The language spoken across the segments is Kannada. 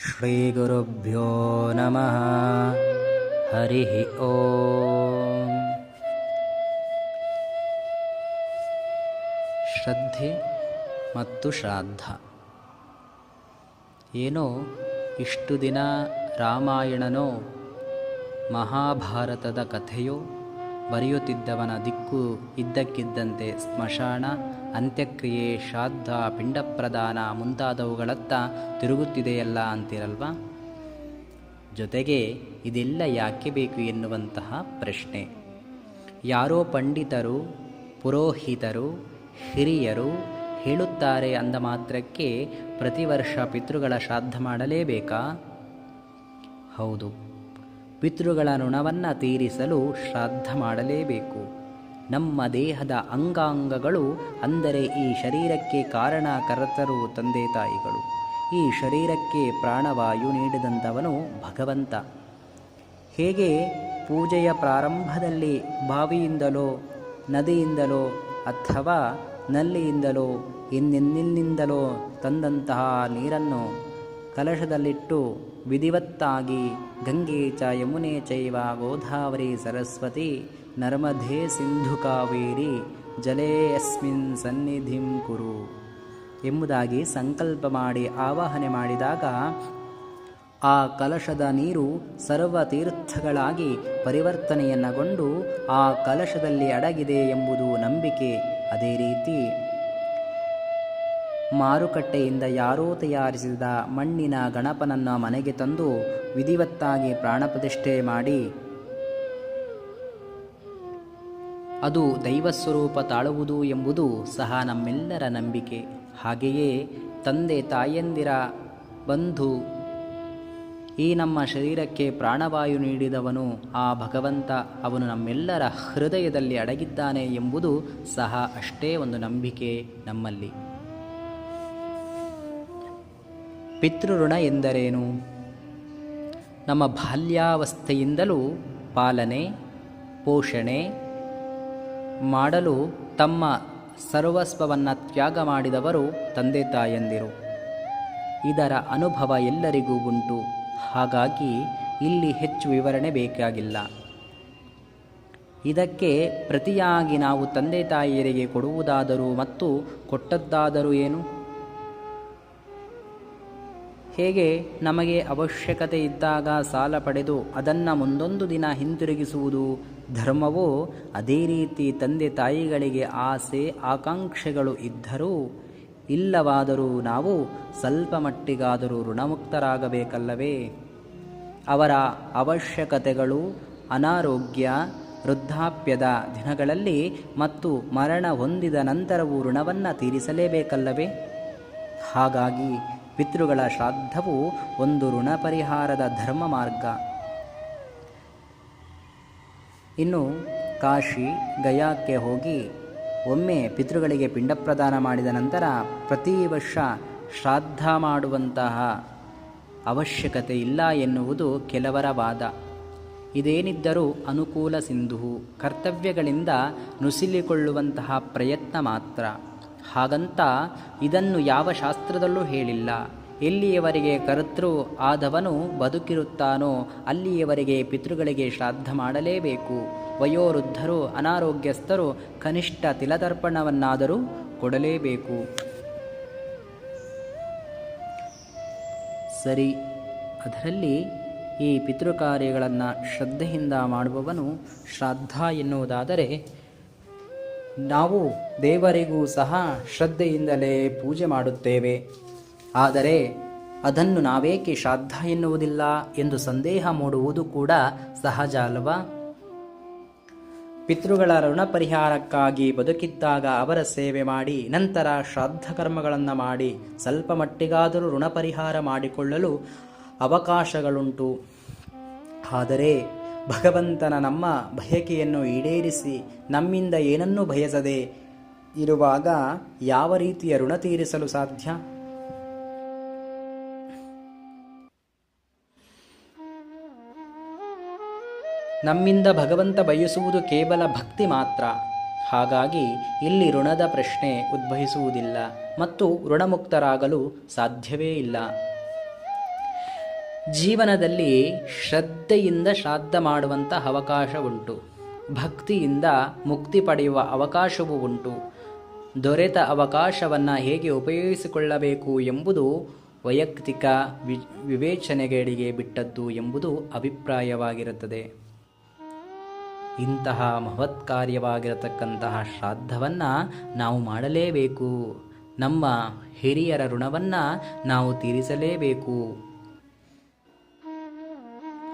ಶ್ರೀಗುರುಭ್ಯೋ ನಮಃ. ಹರಿ ಓಂ. ಶ್ರದ್ಧೆ ಮತ್ತು ಶ್ರಾದ್ದ. ಏನೋ ಇಷ್ಟು ದಿನ ರಾಮಾಯಣನೋ ಮಹಾಭಾರತದ ಕಥೆಯೋ ಬರೆಯುತ್ತಿದ್ದವನ ದಿಕ್ಕು ಇದ್ದಕ್ಕಿದ್ದಂತೆ ಸ್ಮಶಾನ, ಅಂತ್ಯಕ್ರಿಯೆ, ಶ್ರಾದ್ದ, ಪಿಂಡಪ್ರದಾನ ಮುಂತಾದವುಗಳತ್ತ ತಿರುಗುತ್ತಿದೆಯಲ್ಲ ಅಂತಿರಲ್ವ. ಜೊತೆಗೆ ಇದೆಲ್ಲ ಯಾಕೆ ಬೇಕು ಎನ್ನುವಂತಹ ಪ್ರಶ್ನೆ. ಯಾರೋ ಪಂಡಿತರು, ಪುರೋಹಿತರು, ಹಿರಿಯರು ಹೇಳುತ್ತಾರೆ ಅಂದ ಮಾತ್ರಕ್ಕೆ ಪ್ರತಿ ವರ್ಷ ಪಿತೃಗಳ ಶ್ರಾದ್ದ ಮಾಡಲೇಬೇಕಾ? ಹೌದು, ಪಿತೃಗಳ ಋಣವನ್ನು ತೀರಿಸಲು ಶ್ರಾದ್ದ ಮಾಡಲೇಬೇಕು. ನಮ್ಮ ದೇಹದ ಅಂಗಾಂಗಗಳು, ಅಂದರೆ ಈ ಶರೀರಕ್ಕೆ ಕಾರಣಕರ್ತರು ತಂದೆ ತಾಯಿಗಳು. ಈ ಶರೀರಕ್ಕೆ ಪ್ರಾಣವಾಯು ನೀಡಿದಂಥವನು ಭಗವಂತ. ಹೇಗೆ ಪೂಜೆಯ ಪ್ರಾರಂಭದಲ್ಲಿ ಬಾವಿಯಿಂದಲೋ, ನದಿಯಿಂದಲೋ ಅಥವಾ ನಲ್ಲಿಯಿಂದಲೋ ಇನ್ನೆನ್ನಿಂದಲೋ ತಂದಂತಹ ನೀರನ್ನು ಕಲಶದಲ್ಲಿಟ್ಟು ವಿಧಿವತ್ತಾಗಿ ಗಂಗೆ ಚ ಯಮುನೆ ಚೈವ ಗೋದಾವರಿ ಸರಸ್ವತಿ ನರ್ಮದೇ ಸಿಂಧು ಕಾವೇರಿ ಜಲೇಯಸ್ಮಿನ್ ಸನ್ನಿಧಿಂ ಕುರು ಎಂಬುದಾಗಿ ಸಂಕಲ್ಪ ಮಾಡಿ ಆವಾಹನೆ ಮಾಡಿದಾಗ ಆ ಕಲಶದ ನೀರು ಸರ್ವ ತೀರ್ಥಗಳಾಗಿ ಪರಿವರ್ತನೆಯನ್ನಗೊಂಡು ಆ ಕಲಶದಲ್ಲಿ ಅಡಗಿದೆ ಎಂಬುದು ನಂಬಿಕೆ. ಅದೇ ರೀತಿ ಮಾರುಕಟ್ಟೆಯಿಂದ ಯಾರೋ ತಯಾರಿಸಿದ ಮಣ್ಣಿನ ಗಣಪನನ್ನು ಮನೆಗೆ ತಂದು ವಿಧಿವತ್ತಾಗಿ ಪ್ರಾಣಪ್ರತಿಷ್ಠೆ ಮಾಡಿ ಅದು ದೈವಸ್ವರೂಪ ತಾಳುವುದು ಎಂಬುದು ಸಹ ನಮ್ಮೆಲ್ಲರ ನಂಬಿಕೆ. ಹಾಗೆಯೇ ತಂದೆ ತಾಯಂದಿರ ಬಂಧು, ಈ ನಮ್ಮ ಶರೀರಕ್ಕೆ ಪ್ರಾಣವಾಯು ನೀಡಿದವನು ಆ ಭಗವಂತ, ಅವನು ನಮ್ಮೆಲ್ಲರ ಹೃದಯದಲ್ಲಿ ಅಡಗಿದ್ದಾನೆ ಎಂಬುದು ಸಹ ಅಷ್ಟೇ ಒಂದು ನಂಬಿಕೆ ನಮ್ಮಲ್ಲಿ. ಪಿತೃಋಣ ಎಂದರೇನು? ನಮ್ಮ ಬಾಲ್ಯಾವಸ್ಥೆಯಿಂದಲೂ ಪಾಲನೆ, ಪೋಷಣೆ ಮಾಡಲು ತಮ್ಮ ಸರ್ವಸ್ವವನ್ನು ತ್ಯಾಗ ಮಾಡಿದವರು ತಂದೆ ತಾಯಂದಿರು. ಇದರ ಅನುಭವ ಎಲ್ಲರಿಗೂ ಉಂಟು. ಹಾಗಾಗಿ ಇಲ್ಲಿ ಹೆಚ್ಚು ವಿವರಣೆ ಬೇಕಾಗಿಲ್ಲ. ಇದಕ್ಕೆ ಪ್ರತಿಯಾಗಿ ನಾವು ತಂದೆ ತಾಯಿಯರಿಗೆ ಕೊಡುವುದಾದರೂ ಮತ್ತು ಕೊಟ್ಟದ್ದಾದರೂ ಏನು? ಹೇಗೆ ನಮಗೆ ಅವಶ್ಯಕತೆ ಇದ್ದಾಗ ಸಾಲ ಪಡೆದು ಅದನ್ನು ಮುಂದೊಂದು ದಿನ ಹಿಂತಿರುಗಿಸುವುದು ಧರ್ಮವೋ, ಅದೇ ರೀತಿ ತಂದೆ ತಾಯಿಗಳಿಗೆ ಆಸೆ ಆಕಾಂಕ್ಷೆಗಳು ಇದ್ದರೂ ಇಲ್ಲವಾದರೂ ನಾವು ಸ್ವಲ್ಪ ಮಟ್ಟಿಗಾದರೂ ಋಣಮುಕ್ತರಾಗಬೇಕಲ್ಲವೇ? ಅವರ ಅವಶ್ಯಕತೆಗಳು ಅನಾರೋಗ್ಯ, ವೃದ್ಧಾಪ್ಯದ ದಿನಗಳಲ್ಲಿ ಮತ್ತು ಮರಣ ಹೊಂದಿದ ನಂತರವೂ ಋಣವನ್ನು ತೀರಿಸಲೇಬೇಕಲ್ಲವೇ? ಹಾಗಾಗಿ ಪಿತೃಗಳ ಶ್ರಾದ್ದವು ಒಂದು ಋಣ ಪರಿಹಾರದ ಧರ್ಮ ಮಾರ್ಗ. ಇನ್ನು ಕಾಶಿ, ಗಯಾಕ್ಕೆ ಹೋಗಿ ಒಮ್ಮೆ ಪಿತೃಗಳಿಗೆ ಪಿಂಡಪ್ರದಾನ ಮಾಡಿದ ನಂತರ ಪ್ರತಿ ವರ್ಷ ಶ್ರಾದ್ದ ಮಾಡುವಂತಹ ಅವಶ್ಯಕತೆ ಇಲ್ಲ ಎನ್ನುವುದು ಕೆಲವರ ವಾದ. ಇದೇನಿದ್ದರೂ ಅನುಕೂಲ ಸಿಂಧು, ಕರ್ತವ್ಯಗಳಿಂದ ನುಸಿಲಿಕೊಳ್ಳುವಂತಹ ಪ್ರಯತ್ನ ಮಾತ್ರ. ಹಾಗಂತ ಇದನ್ನು ಯಾವ ಶಾಸ್ತ್ರದಲ್ಲೂ ಹೇಳಿಲ್ಲ. ಎಲ್ಲಿಯವರೆಗೆ ಕರ್ತೃ ಆದವನು ಬದುಕಿರುತ್ತಾನೋ ಅಲ್ಲಿಯವರೆಗೆ ಪಿತೃಗಳಿಗೆ ಶ್ರಾದ್ದ ಮಾಡಲೇಬೇಕು. ವಯೋವೃದ್ಧರು, ಅನಾರೋಗ್ಯಸ್ಥರು ಕನಿಷ್ಠ ತಿಲತರ್ಪಣವನ್ನಾದರೂ ಕೊಡಲೇಬೇಕು. ಸರಿ, ಅದರಲ್ಲಿ ಈ ಪಿತೃಕಾರ್ಯಗಳನ್ನು ಶ್ರದ್ಧೆಯಿಂದ ಮಾಡುವವನು ಶ್ರಾದ್ದ ಎನ್ನುವುದಾದರೆ, ನಾವು ದೇವರಿಗೂ ಸಹ ಶ್ರದ್ಧೆಯಿಂದಲೇ ಪೂಜೆ ಮಾಡುತ್ತೇವೆ. ಆದರೆ ಅದನ್ನು ನಾವೇಕೆ ಶ್ರಾದ್ದ ಎನ್ನುವುದಿಲ್ಲ ಎಂದು ಸಂದೇಹ ಮೂಡುವುದು ಕೂಡ ಸಹಜ ಅಲ್ವಾ? ಪಿತೃಗಳ ಋಣ ಪರಿಹಾರಕ್ಕಾಗಿ ಬದುಕಿದ್ದಾಗ ಅವರ ಸೇವೆ ಮಾಡಿ ನಂತರ ಶ್ರಾದ್ದ ಕರ್ಮಗಳನ್ನು ಮಾಡಿ ಸ್ವಲ್ಪ ಮಟ್ಟಿಗಾದರೂ ಋಣ ಪರಿಹಾರ ಮಾಡಿಕೊಳ್ಳಲು ಅವಕಾಶಗಳುಂಟು. ಆದರೆ ಭಗವಂತನ ನಮ್ಮ ಬಯಕೆಯನ್ನು ಈಡೇರಿಸಿ ನಮ್ಮಿಂದ ಏನನ್ನೂ ಬಯಸದೆ ಇರುವಾಗ ಯಾವ ರೀತಿಯ ಋಣ ತೀರಿಸಲು ಸಾಧ್ಯ? ನಮ್ಮಿಂದ ಭಗವಂತ ಬಯಸುವುದು ಕೇವಲ ಭಕ್ತಿ ಮಾತ್ರ. ಹಾಗಾಗಿ ಇಲ್ಲಿ ಋಣದ ಪ್ರಶ್ನೆ ಉದ್ಭವಿಸುವುದಿಲ್ಲ ಮತ್ತು ಋಣಮುಕ್ತರಾಗಲು ಸಾಧ್ಯವೇ ಇಲ್ಲ. ಜೀವನದಲ್ಲಿ ಶ್ರದ್ಧೆಯಿಂದ ಶ್ರಾದ್ದ ಮಾಡುವಂಥ ಅವಕಾಶ ಉಂಟು. ಭಕ್ತಿಯಿಂದ ಮುಕ್ತಿ ಪಡೆಯುವ ಅವಕಾಶವೂ ಉಂಟು. ದೊರೆತ ಅವಕಾಶವನ್ನು ಹೇಗೆ ಉಪಯೋಗಿಸಿಕೊಳ್ಳಬೇಕು ಎಂಬುದು ವೈಯಕ್ತಿಕ ವಿವೇಚನೆಗಳಿಗೆ ಬಿಟ್ಟದ್ದು ಎಂಬುದು ಅಭಿಪ್ರಾಯವಾಗಿರುತ್ತದೆ. ಇಂತಹ ಮಹತ್ಕಾರ್ಯವಾಗಿರತಕ್ಕಂತಹ ಶ್ರಾದ್ದವನ್ನು ನಾವು ಮಾಡಲೇಬೇಕು. ನಮ್ಮ ಹಿರಿಯರ ಋಣವನ್ನು ನಾವು ತೀರಿಸಲೇಬೇಕು.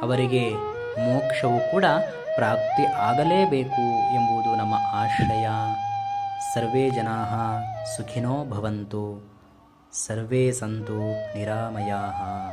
ಅವರಿಗೆ ಮೋಕ್ಷವು ಕೂಡ ಪ್ರಾಪ್ತಿ ಆಗಲೇಬೇಕು ಎಂಬುದು ನಮ್ಮ ಆಶಯ. ಸರ್ವೇ ಜನಾಃ ಸುಖಿನೋ ಭವಂತು. ಸರ್ವೇ ಸಂತು ನಿರಾಮಯಾಃ.